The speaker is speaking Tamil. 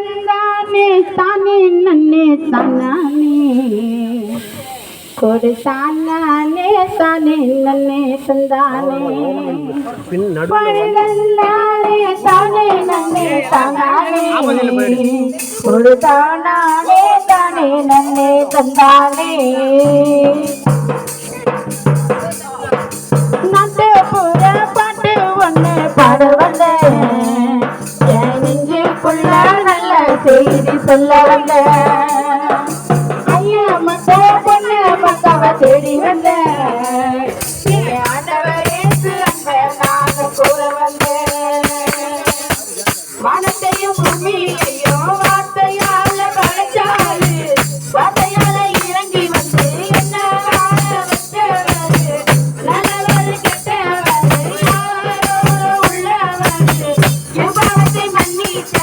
தந்தானே தானே நன்னே தானே கொடு தானே தானே நன்னே தந்தானே தந்தானே தானே நன்னே தானே கொடு தானே தானே நன்னே தந்தானே நாட்டுப்புற பாட்டு ஒண்ணு பாட வந்தேன் என் நெஞ்சுக்குள்ள நல்ல செய்தி சொல்ல வந்தேன் ஐயா மத்த பொண்ணு மத்தவ தேடி வந்தேன் ஆண்டவர் ஏசு அன்ப நானும் கூற வந்தேன் வானத்தையும் பூமியையும் வார்த்தையால படைச்சாரு வார்த்தையால இறங்கி வந்து என்ன வாழ வச்சவரு நல்லவர் கெட்டவர் யாரோ உள்ளவர் என் பாவத்தை மன்னித்த